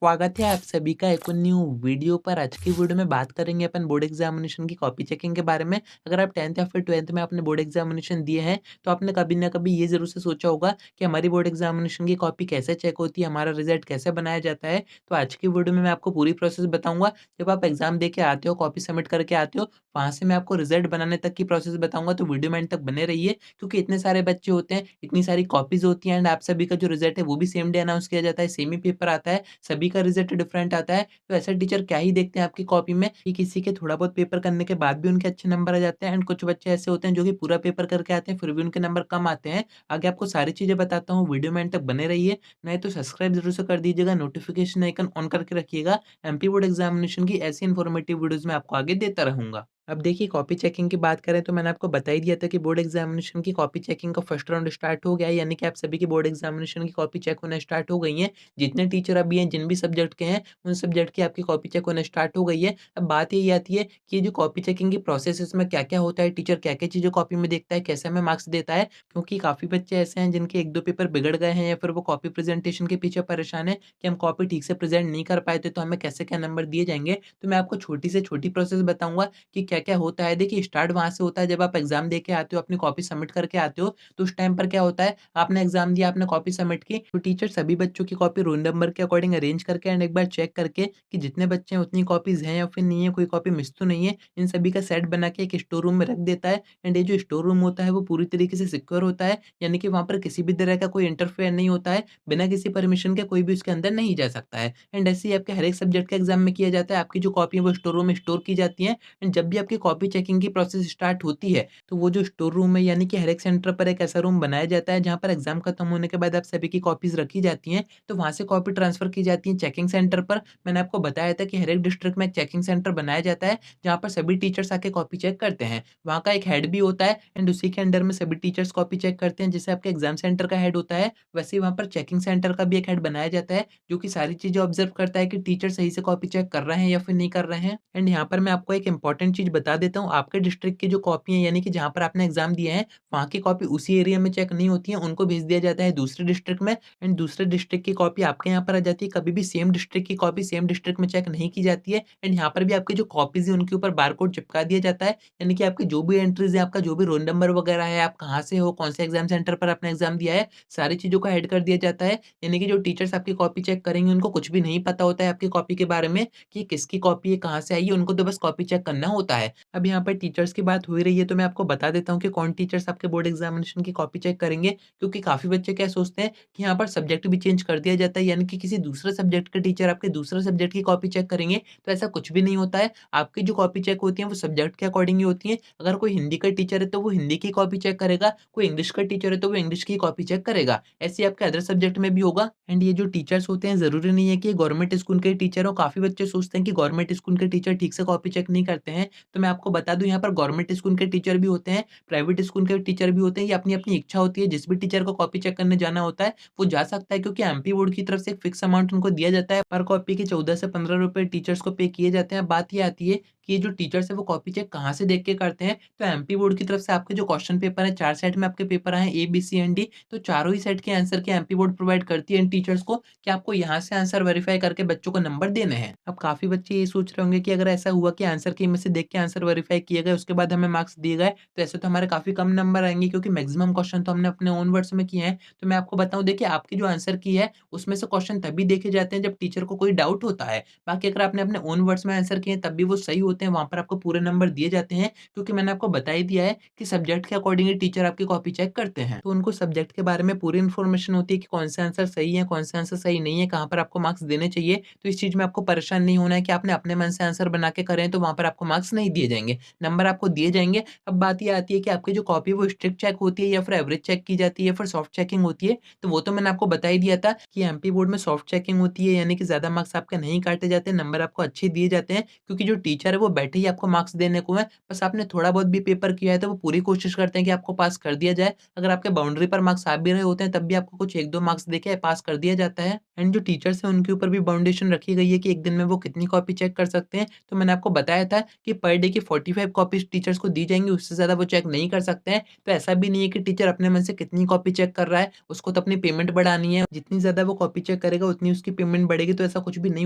स्वागत है आप सभी का एक न्यू वीडियो पर। आज की वीडियो में बात करेंगे अपन बोर्ड एग्जामिनेशन की कॉपी चेकिंग के बारे में। अगर आप 10th या फिर 12th में आपने बोर्ड एग्जामिनेशन दिए हैं तो आपने कभी ना कभी ये ज़रूर से सोचा होगा कि हमारी बोर्ड एग्जामिनेशन की कॉपी कैसे चेक होती है, हमारा रिजल्ट कैसे बनाया जाता है। तो आज की वीडियो में मैं आपको पूरी प्रोसेस बताऊँगा। जब आप एग्ज़ाम दे के आते हो, कॉपी सबमिट करके आते हो, वहाँ से मैं आपको रिजल्ट बनाने तक की प्रोसेस बताऊँगा। तो वीडियो में एंड तक बने रहिए, क्योंकि इतने सारे बच्चे होते हैं, इतनी सारी कॉपीज़ होती हैं एंड आप सभी का जो रिजल्ट है वो भी सेम डे अनाउंस किया जाता है, सेम ही पेपर आता है। सभी का रिजल्ट डिफरेंट आता है। तो ऐसा टीचर क्या ही देखते हैं आपकी कॉपी में कि किसी के थोड़ा बहुत पेपर करने के बाद भी उनके अच्छे नंबर आ जाते हैं एंड कुछ बच्चे ऐसे होते हैं जो कि पूरा पेपर करके आते हैं फिर भी उनके नंबर कम आते हैं। आगे आपको सारी चीज़ें बताता हूँ, वीडियो में एंड तक बने रहिए। नहीं तो सब्सक्राइब ज़रूर से कर दीजिएगा, नोटिफ़िकेशन आइकन ऑन करके रखिएगा। एमपी बोर्ड एग्ज़ामिनेशन की ऐसी इन्फॉर्मेटिव वीडियोज़ मैं आपको आगे देता रहूँगा। अब देखिए, कॉपी चेकिंग की बात करें तो मैंने आपको बता ही दिया था कि बोर्ड एग्ज़ामिनेशन की कॉपी चेकिंग का फर्स्ट राउंड स्टार्ट हो गया है, यानी कि आप सभी की बोर्ड एग्ज़ामिनेशन की कॉपी चेक होना स्टार्ट हो गई हैं। जितने टीचर अभी हैं, जिन भी सब्जेक्ट के हैं, उन सब्जेक्ट की आपकी कॉपी चेक होना स्टार्ट हो गई है। अब बात यही आती है कि ये जो कॉपी चेकिंग की प्रोसेस है, इसमें क्या-क्या होता है, टीचर क्या-क्या चीज़ें कॉपी में देखता है, कैसे हमें मार्क्स देता है। क्योंकि काफ़ी बच्चे ऐसे हैं जिनके 1-2 पेपर बिगड़ गए हैं या फिर वो कॉपी प्रेज़ेंटेशन के पीछे परेशान हैं कि हम कॉपी ठीक से प्रेज़ेंट नहीं कर पाए थे, तो हमें कैसे क्या नंबर दिए जाएँगे। तो मैं आपको छोटी से छोटी प्रोसेस बताऊँगा कि क्या-क्या होता है। देखिए, स्टार्ट वहाँ से होता है जब आप एग्ज़ाम दे के आते हो, अपनी कॉपी सबमिट करके आते हो, तो उस टाइम पर क्या होता है, आपने एग्ज़ाम दिया, आपने कॉपी सबमिट की, तो टीचर सभी बच्चों की कॉपी रोल नंबर के अकॉर्डिंग अरेंज करके एंड एक बार चेक करके कि जितने बच्चे हैं उतनी कॉपीज़ हैं या फिर नहीं है, कोई कॉपी मिस तो नहीं है, इन सभी का सेट बना के एक स्टोर रूम में रख देता है। एंड ये जो स्टोर रूम होता है वो पूरी तरीके से सिक्योर होता है, यानी कि वहाँ पर किसी भी तरह का कोई इंटरफेयर नहीं होता है, बिना किसी परमिशन के कोई भी उसके अंदर नहीं जा सकता है। एंड ऐसे ही आपके हर एक सब्जेक्ट के एग्ज़ाम में किया जाता है, आपकी जो कॉपी है वो स्टोर रूम में स्टोर की जाती है। एंड जब भी आपकी कॉपी चेकिंग की प्रोसेस स्टार्ट होती है, तो वो जो स्टोर रूम है, यानी कि हर एक सेंटर पर एक ऐसा रूम बनाया जाता है जहाँ पर एग्ज़ाम खत्म होने के बाद आप सभी की कॉपीज़ रखी जाती हैं, तो वहाँ से कॉपी ट्रांसफ़र की जाती है चेकिंग सेंटर पर। मैंने आपको बताया था कि हर एक डिस्ट्रिक्ट में एक चेकिंग सेंटर बनाया जाता है, जहाँ पर सभी टीचर्स आके कॉपी चेक करते हैं। वहाँ का एक हेड भी होता है एंड उसी के अंडर में सभी टीचर्स कॉपी चेक करते हैं। जैसे आपके एग्ज़ाम सेंटर का हेड होता है, वैसे ही वहाँ पर चेकिंग सेंटर का भी एक हेड बनाया जाता है, जो कि सारी चीज़ें ऑब्ज़र्व करता है कि टीचर सही से कॉपी चेक कर रहे हैं या फिर नहीं कर रहे हैं। एंड यहाँ पर मैं आपको एक इम्पोर्टेंट चीज़ बता देता हूँ, आपके डिस्ट्रिक्ट की जो कॉपी है, यानी कि जहाँ पर आपने एग्ज़ाम दिए हैं, वहाँ की कॉपी उसी एरिया में चेक नहीं होती है, उनको भेज दिया जाता है दूसरे डिस्ट्रिक्ट में एंड दूसरे डिस्ट्रिक्ट की कॉपी आपके यहाँ पर आ जाती है। कभी भी सेम डिस्ट्रिक्ट की कॉपी सेम डिस्ट्रिक्ट में चेक नहीं की जाती है। एंड यहाँ पर भी आपकी जो कॉपीज़ है उनके ऊपर बारकोड चिपका दिया जाता है, यानी कि आपकी जो भी एंट्रीज़ है, आपका जो भी रोल नंबर वगैरह है, आप कहाँ से हो, कौन से एग्ज़ाम सेंटर पर आपने एग्ज़ाम दिया है, सारी चीज़ों को ऐड कर दिया जाता है। यानी कि जो टीचर्स आपकी कॉपी चेक करेंगे उनको कुछ भी नहीं पता होता है आपकी कॉपी के बारे में कि किसकी कॉपी है, कहाँ से आई है, उनको तो बस कॉपी चेक करना होता है। अब यहाँ पर टीचर्स की बात हो ही रही है, तो मैं आपको बता देता हूँ कि कौन टीचर्स आपके बोर्ड एग्ज़ामिनेशन की कॉपी चेक करेंगे, क्योंकि काफ़ी बच्चे क्या सोचते हैं कि यहाँ पर सब्जेक्ट भी चेंज कर दिया जाता है, यानी कि किसी दूसरे सब्जेक्ट के टीचर आपके दूसरे सब्जेक्ट की कॉपी चेक करेंगे, तो ऐसा कुछ भी नहीं होता है। आपकी जो कॉपी चेक होती है वो सब्जेक्ट के अकॉर्डिंग ही होती है। अगर कोई हिंदी का टीचर है तो वो हिंदी की कॉपी चेक करेगा, कोई इंग्लिश का टीचर है तो वो इंग्लिश की कॉपी चेक करेगा। ऐसे ही आपके अदर सब्जेक्ट में भी होगा। एंड ये जो टीचर्स होते हैं, ज़रूरी नहीं है कि गवर्नमेंट स्कूल के टीचर हो। काफ़ी बच्चे सोचते हैं कि गवर्नमेंट स्कूल के टीचर ठीक से कॉपी चेक नहीं करते हैं, तो मैं आपको बता दूँ, यहाँ पर गवर्नमेंट स्कूल के टीचर भी होते हैं, प्राइवेट स्कूल के टीचर भी होते हैं। ये अपनी-अपनी इच्छा होती है, जिस भी टीचर को कॉपी चेक करने जाना होता है, वो जा सकता है, क्योंकि एमपी बोर्ड की तरफ से एक फिक्स अमाउंट उनको दिया जाता है। पर कॉपी के 14 से 15 रुपए टीचर्स को पे किए जाते हैं। बात ये आती है कि ये जो टीचर्स हैं वो कॉपी चेक कहाँ से देख के करते हैं, तो एमपी बोर्ड की तरफ से आपके जो क्वेश्चन पेपर है, 4 सेट में आपके पेपर आए हैं, ए, बी, सी एंड डी, तो चारों ही सेट के आंसर के एमपी बोर्ड प्रोवाइड करती है इन टीचर्स को कि आपको यहाँ से आंसर वेरीफाई करके बच्चों को नंबर देने हैं। अब काफ़ी बच्चे ये सोच रहे होंगे कि अगर ऐसा हुआ कि आंसर की में से देख के आंसर वेरीफाई किए गए, उसके बाद हमें मार्क्स दिए गए, तो ऐसे तो हमारे काफ़ी कम नंबर आएँगे, क्योंकि मैक्सिमम क्वेश्चन तो हमने अपने ओन वर्ड्स में किए हैं। तो मैं आपको बताऊँ, देखिए, आपकी जो आंसर की है, उसमें से क्वेश्चन तभी देखे जाते हैं जब टीचर को कोई डाउट होता है। बाकी अगर आपने अपने ओन वर्ड्स में आंसर किए हैं तब भी वो सही होते हैं, वहाँ पर आपको पूरे नंबर दिए जाते हैं, क्योंकि मैंने आपको बता ही दिया है कि सब्जेक्ट के अकॉर्डिंग ही टीचर आपकी कॉपी चेक करते हैं। तो उनको सब्जेक्ट के बारे में पूरी इन्फॉर्मेशन होती है कि कौन से आंसर सही है, कौन से आंसर सही नहीं है, कहाँ पर आपको मार्क्स देने चाहिए। तो इस चीज़ में आपको परेशान नहीं होना है कि आपने अपने मन से आंसर बना के करे हैं तो वहाँ पर आपको मार्क्स नहीं दिए जाएँगे, नंबर आपको दिए जाएँगे। अब बात ये आती है कि आपकी जो कॉपी है वो स्ट्रिक्ट चेक होती है या फिर एवरेज चेक की जाती है या फिर सॉफ्ट चेकिंग होती है। तो वो तो मैंने आपको बता ही दिया था कि एमपी बोर्ड में सॉफ्ट चेकिंग होती है, यानी कि ज़्यादा मार्क्स आपके नहीं काटे जाते, नंबर आपको अच्छे दिए जाते हैं, क्योंकि जो टीचर है वो बैठे ही आपको मार्क्स देने को हैं, बस आपने थोड़ा बहुत भी पेपर किया है तो वो पूरी कोशिश करते हैं कि आपको पास कर दिया जाए। अगर आपके बाउंड्री पर मार्क्स आ भी रहे होते हैं तब भी आपको कुछ 1-2 मार्क्स देके पास कर दिया जाता है। एंड जो टीचर्स हैं उनके ऊपर भी बाउंडेशन रखी गई है कि एक दिन में वो कितनी कॉपी चेक कर सकते हैं। तो मैंने आपको बताया था कि पर डे की 45 कॉपीज़ टीचर्स को दी जाएँगी, उससे ज़्यादा वो चेक नहीं कर सकते हैं। तो ऐसा भी नहीं है कि टीचर अपने मन से कितनी कॉपी चेक कर रहा है, उसको तो अपनी पेमेंट बढ़ानी है। जितनी ज़्यादा वो कॉपी चेक करेगा उतनी उसकी पेमेंट बढ़ेगी, तो ऐसा कुछ भी नहीं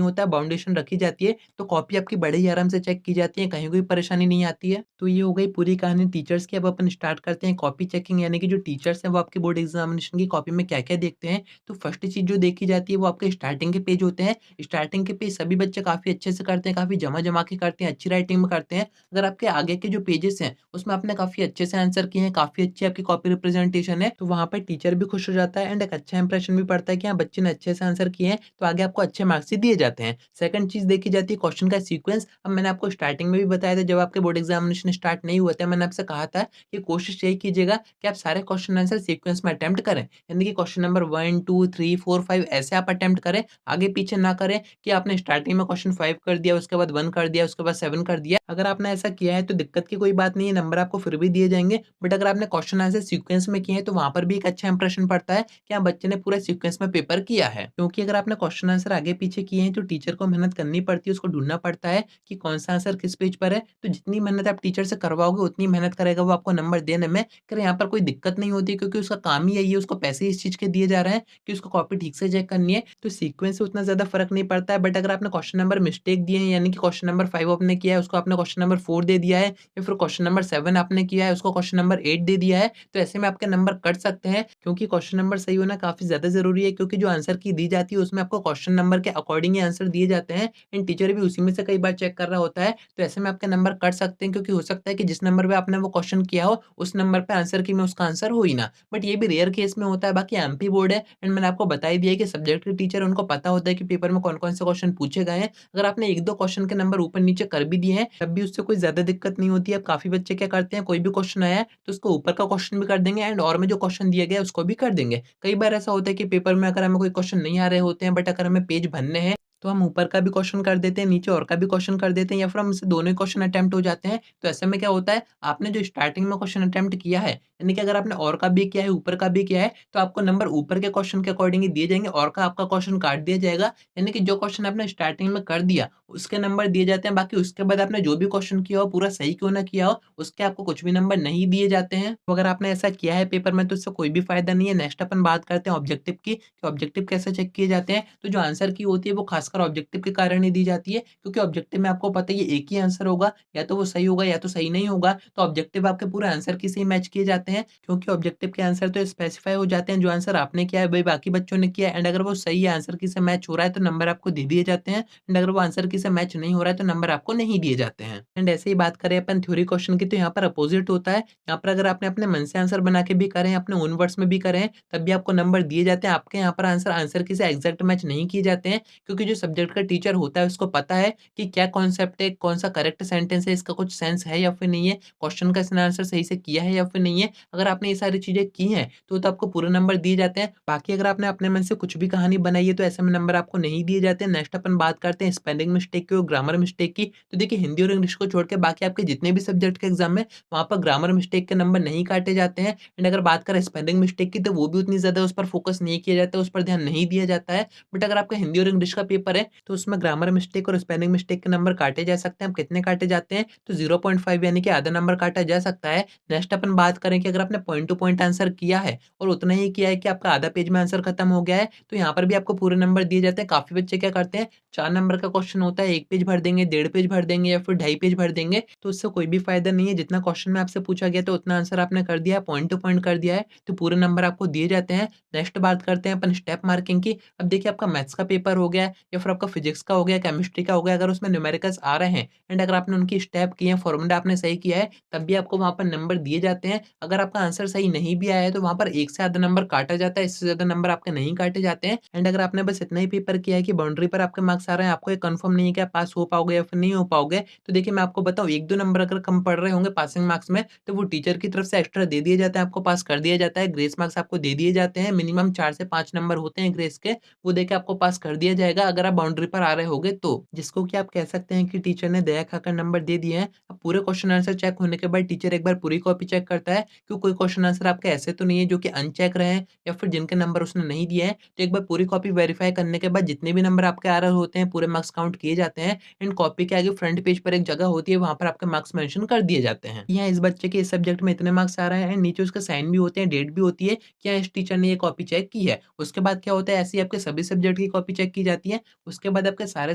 होता है, बाउंडेशन रखी जाती है। तो कॉपी आपकी बड़े ही आराम से चेक की जाती है, कहीं कोई परेशानी नहीं आती है। तो ये हो गई पूरी कहानी टीचर्स की। अब अपन स्टार्ट करते हैं कॉपी चेकिंग, यानी कि जो टीचर्स हैं वो आपकी बोर्ड एग्ज़ामिनेशन की कॉपी में क्या-क्या देखते हैं। तो फर्स्ट चीज़ जो देखी जाती है वो आपके स्टार्टिंग के पेज होते हैं। स्टार्टिंग के पेज सभी बच्चे काफ़ी अच्छे से करते हैं, काफ़ी जमा-जमा के करते हैं, अच्छी राइटिंग में करते हैं। अगर आपके आगे के जो पेजेस हैं, उसमें आपने काफ़ी अच्छे से आंसर किए हैं, काफ़ी अच्छी आपकी कॉपी रिप्रेजेंटेशन है, तो वहाँ पे टीचर भी खुश हो जाता है एंड एक अच्छा इंप्रेशन भी पड़ता है कि हाँ, बच्चे ने अच्छे से आंसर किए हैं, तो आगे आपको अच्छे मार्क्स ही दिए जाते हैं। सेकंड चीज़ देखी जाती है क्वेश्चन का सीक्वेंस। अब मैंने आपको स्टार्टिंग में भी बताया था, जब आपके बोर्ड एग्जामिनेशन स्टार्ट नहीं हुए थे, मैंने आपसे कहा था कि कोशिश यही कीजिएगा कि आप सारे क्वेश्चन आंसर सीक्वेंस में अटेम्प्ट करें। यानी कि क्वेश्चन नंबर 1, 2, 3, 4, 5 ऐसे आप अटेम्प्ट करें, आगे-पीछे ना करें कि आपने स्टार्टिंग में क्वेश्चन 5 कर दिया, उसके बाद 1 कर दिया, उसके बाद 7 कर दिया। अगर आपने ऐसा किया है तो दिक्कत की कोई बात नहीं है, नंबर आपको फिर भी दिए जाएँगे। बट अगर आपने क्वेश्चन आंसर सीक्वेंस में किए हैं तो वहाँ पर भी एक अच्छा इंप्रेशन पड़ता है कि हाँ, बच्चे ने पूरा सीक्वेंस में पेपर किया है। क्योंकि अगर आपने क्वेश्चन आंसर आगे-पीछे किए हैं तो टीचर को मेहनत करनी पड़ती है, उसको ढूँढना पड़ता है कि कौन-सा आंसर किस पेज पर है। तो जितनी मेहनत आप टीचर से करवाओगे उतनी मेहनत करेगा वो आपको नंबर देने में। फिर यहाँ पर कोई दिक्कत नहीं होती, क्योंकि उसका काम ही यही है, उसको पैसे ही इस चीज़ के दिए जा रहे हैं कि उसको कॉपी ठीक से चेक करनी है। तो सीक्वेंस से उतना ज़्यादा फ़र्क नहीं पड़ता है। बट अगर आपने क्वेश्चन नंबर मिस्टेक दिए हैं, यानी कि क्वेश्चन नंबर 5 आपने किया है, उसको आपने क्वेश्चन नंबर 4 दे दिया है, या फिर क्वेश्चन नंबर 7 आपने किया है, उसको क्वेश्चन नंबर 8 दे दिया है, तो ऐसे में आपके नंबर कट सकते हैं। क्योंकि क्वेश्चन नंबर सही होना काफ़ी ज़्यादा ज़रूरी है, क्योंकि जो आंसर की दी जाती है उसमें आपको क्वेश्चन नंबर के अकॉर्डिंग ही आंसर दिए जाते हैं एंड टीचर भी उसी में से कई बार चेक कर रहा होता है। तो ऐसे में आपके नंबर कट सकते हैं, क्योंकि हो सकता है कि जिस नंबर पे आपने वो क्वेश्चन किया हो, उस नंबर पे आंसर की में उसका आंसर हो ही ना। बट ये भी रेयर केस में होता है। बाकी एमपी बोर्ड है एंड मैंने आपको बता ही दिया है कि सब्जेक्ट के टीचर उनको पता होता है कि पेपर में कौन-कौन से क्वेश्चन पूछे गए हैं। अगर आपने 1-2 क्वेश्चन के नंबर ऊपर-नीचे कर भी दिए हैं, तब भी उससे कोई ज़्यादा दिक्कत नहीं होती है। अब काफ़ी बच्चे क्या करते हैं, कोई भी क्वेश्चन आया है, तो उसको ऊपर का क्वेश्चन भी कर देंगे एंड और में जो क्वेश्चन दिया गया है, उसको भी कर देंगे। कई बार ऐसा होता है कि पेपर में अगर हमें कोई क्वेश्चन नहीं आ रहे होते हैं, बट अगर हमें पेज भरने हैं, तो हम ऊपर का भी क्वेश्चन कर देते हैं, नीचे और का भी क्वेश्चन कर देते हैं, या फिर हमसे दोनों ही क्वेश्चन अटेम्प्ट हो जाते हैं। तो ऐसे में क्या होता है, आपने जो स्टार्टिंग में क्वेश्चन अटेम्प्ट किया है, यानी कि अगर आपने और का भी किया है, ऊपर का भी किया है, तो आपको नंबर ऊपर के क्वेश्चन के अकॉर्डिंग ही दिए जाएँगे, और का आपका क्वेश्चन काट दिया जाएगा। यानी कि जो क्वेश्चन आपने स्टार्टिंग में कर दिया, उसके नंबर दिए जाते हैं, बाकी उसके बाद आपने जो भी क्वेश्चन किया हो, पूरा सही क्यों ना किया हो, उसके आपको कुछ भी नंबर नहीं दिए जाते हैं। तो अगर आपने ऐसा किया है पेपर में, तो इससे कोई भी फ़ायदा नहीं है। नेक्स्ट अपन बात करते हैं ऑब्जेक्टिव की, कि ऑब्जेक्टिव कैसे चेक किए जाते हैं। तो जो आंसर की होती है वो खासकर ऑब्जेक्टिव के कारण ही दी जाती है, क्योंकि ऑब्जेक्टिव में आपको पता है ये एक ही आंसर होगा, या तो वो सही होगा या तो सही नहीं होगा। तो ऑब्जेक्टिव आपके पूरे आंसर की से ही मैच किए जाते हैं, क्योंकि ऑब्जेक्टिव के आंसर तो स्पेसिफाई हो जाते हैं, जो आंसर आपने किया है वही बाकी बच्चों ने किया है, एंड अगर वो सही आंसर की से मैच हो रहा है तो नंबर आपको दे दिए जाते हैं, एंड अगर वो आंसर की से मैच नहीं हो रहा है तो नंबर आपको नहीं दिए जाते हैं। एंड ऐसे ही बात करें अपन थ्योरी क्वेश्चन की, तो यहाँ पर अपोजिट होता है। यहाँ पर अगर आपने अपने मन से आंसर बना के भी करे हैं, अपने ओन वर्ड्स में भी करे हैं, तब भी आपको नंबर दिए जाते हैं। आपके यहाँ पर आंसर आंसर की से एग्जैक्ट मैच नहीं किए जाते हैं, क्योंकि जो सब्जेक्ट का टीचर होता है उसको पता है कि क्या कॉन्सेप्ट है, कौन-सा करेक्ट सेंटेंस है, इसका कुछ सेंस है या फिर नहीं है, क्वेश्चन का इसने आंसर सही से किया है या फिर नहीं है। अगर आपने ये सारी चीज़ें की हैं, तो आपको पूरे नंबर दिए जाते हैं। बाकी अगर आपने अपने मन से कुछ भी कहानी बनाई है, तो ऐसे में नंबर आपको नहीं दिए जाते हैं। नेक्स्ट अपन बात करते हैं स्पेलिंग मिस्टेक की और ग्रामर मिस्टेक की। तो देखिए, हिंदी और इंग्लिश को छोड़ के बाकी आपके जितने भी सब्जेक्ट के एग्ज़ाम में, वहाँ पर ग्रामर मिस्टेक के नंबर नहीं काटे जाते हैं। एंड अगर बात करें स्पेलिंग मिस्टेक की, तो वो भी उतनी ज़्यादा उस पर फोकस नहीं किया जाता है, उस पर ध्यान नहीं दिया जाता है। बट अगर आपका हिंदी और इंग्लिश का पेपर है, तो उसमें ग्रामर मिस्टेक और स्पेलिंग मिस्टेक के नंबर काटे जा सकते हैं। अब कितने काटे जाते हैं, तो 0.5 यानी कि आधा नंबर काटा जा सकता है। नेक्स्ट अपन बात करें कि अगर आपने पॉइंट टू पॉइंट आंसर किया है और उतना ही किया है कि आपका आधा पेज में आंसर खत्म हो गया है, तो यहाँ पर भी आपको पूरे नंबर दिए जाते हैं। काफ़ी बच्चे क्या करते हैं, 4 नंबर का क्वेश्चन होता है, 1 पेज भर देंगे, डेढ़ पेज भर देंगे या फिर ढाई पेज भर देंगे, तो उससे कोई भी फ़ायदा नहीं है। जितना क्वेश्चन में आपसे पूछा गया था उतना आंसर आपने कर दिया है, पॉइंट टू पॉइंट कर दिया है, तो पूरे नंबर आपको दिए जाते हैं। नेक्स्ट बात करते हैं अपन स्टेप मार्किंग की। अब देखिए, आपका मैथ्स का पेपर हो गया या फिर आपका फिजिक्स का हो गया, केमिस्ट्री का हो गया, अगर उसमें न्यूमेरिकल्स आ रहे हैं एंड अगर आपने उनकी स्टेप किए हैं, फॉर्मूला आपने सही किया है, तब भी आपको वहाँ पर नंबर दिए जाते हैं। अगर अगर आपका आंसर सही नहीं भी आया है तो वहाँ पर 1 से ज़्यादा नंबर काटा जाता है, इससे ज़्यादा नंबर आपके नहीं काटे जाते हैं। एंड अगर आपने बस इतना ही पेपर किया है कि बाउंड्री पर आपके मार्क्स आ रहे हैं, आपको ये कन्फर्म नहीं है कि आप पास हो पाओगे या फिर नहीं हो पाओगे, तो देखिए मैं आपको बताऊँ 1-2 नंबर अगर कम पड़ रहे होंगे पासिंग मार्क्स में, तो वो टीचर की तरफ से एक्स्ट्रा दे दिए जाते हैं, आपको पास कर दिया जाता है, ग्रेस मार्क्स आपको दे दिए जाते हैं, मिनिमम 4 से 5 नंबर होते हैं ग्रेस के, वो देके आपको पास कर दिया जाएगा अगर आप बाउंड्री पर आ रहे होगे तो। जिसको कि आप कह सकते हैं कि टीचर ने दया खाकर नंबर दे दिए हैं। अब पूरे क्वेश्चन आंसर चेक होने के बाद टीचर एक बार पूरी कॉपी चेक करता है कि कोई क्वेश्चन आंसर आपके ऐसे तो नहीं है जो कि अनचेक रहे हैं या फिर जिनके नंबर उसने नहीं दिए हैं। तो एक बार पूरी कॉपी वेरीफाई करने के बाद जितने भी नंबर आपके आ रहे होते हैं, पूरे मार्क्स काउंट किए जाते हैं एंड कॉपी के आगे फ्रंट पेज पर एक जगह होती है, वहाँ पर आपके मार्क्स मेंशन कर दिए जाते हैं। यहाँ इस बच्चे के इस सब्जेक्ट में इतने मार्क्स आ रहे हैं एंड नीचे उसका साइन भी होते हैं, डेट भी होती है कि हाँ, इस टीचर ने ये कॉपी चेक की है। उसके बाद क्या होता है, ऐसे ही आपके सभी सब्जेक्ट की कॉपी चेक की जाती है। उसके बाद आपके सारे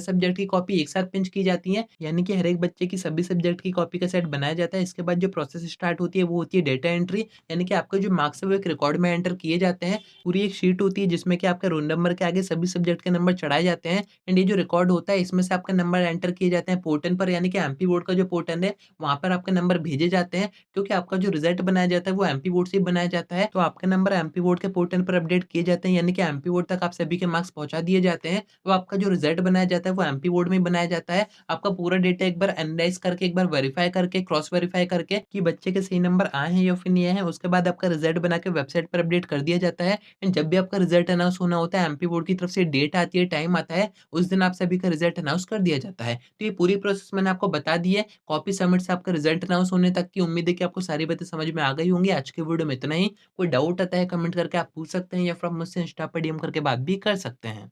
सब्जेक्ट की कॉपी एक साथ पिंच की जाती है, यानी कि हर एक बच्चे की सभी सब्जेक्ट की कॉपी का सेट बनाया जाता है। इसके बाद जो प्रोसेस स्टार्ट होती है वो होती है डेटा एंट्री, यानी कि आपके जो मार्क्स है वो एक रिकॉर्ड में एंटर किए जाते हैं। पूरी एक शीट होती है जिसमें कि आपके रोल नंबर के आगे सभी सब्जेक्ट के नंबर चढ़ाए जाते हैं एंड ये जो रिकॉर्ड होता है इसमें से आपके नंबर एंटर किए जाते हैं पोर्टल पर, यानी कि एमपी बोर्ड का जो पोर्टल है वहाँ पर आपके नंबर भेजे जाते हैं, क्योंकि आपका जो रिजल्ट बनाया जाता है वो एमपी बोर्ड से ही बनाया जाता है। तो आपके नंबर एमपी बोर्ड के पोर्टल पर अपडेट किए जाते हैं, यानी कि एमपी बोर्ड तक आप सभी के मार्क्स पहुँचा दिए जाते हैं। तो आपका जो रिजल्ट बनाया जाता है वो एमपी बोर्ड में ही बनाया जाता है। आपका पूरा डेटा एक बार एनालाइज़ करके, एक बार वेरीफाई करके, क्रॉस वेरीफाई करके कि बच्चे के सही नंबर आए हैं या फिर नहीं आए हैं, उसके बाद आपका रिजल्ट बना के वेबसाइट पर अपडेट कर दिया जाता है। एंड जब भी आपका रिजल्ट अनाउंस होना होता है, एमपी बोर्ड की तरफ से डेट आती है, टाइम आता है, उस दिन आप सभी का रिजल्ट अनाउंस कर दिया जाता है। तो ये पूरी प्रोसेस मैंने आपको बता दी है, कॉपी सबमिट से आपका रिजल्ट अनाउंस होने तक की। उम्मीद है कि आपको सारी बातें समझ में आ गई होंगी। आज के वीडियो में इतना ही। कोई डाउट आता है कमेंट करके आप पूछ सकते हैं या फिर आप मुझसे इंस्टा पर डीएम करके बात भी कर सकते हैं।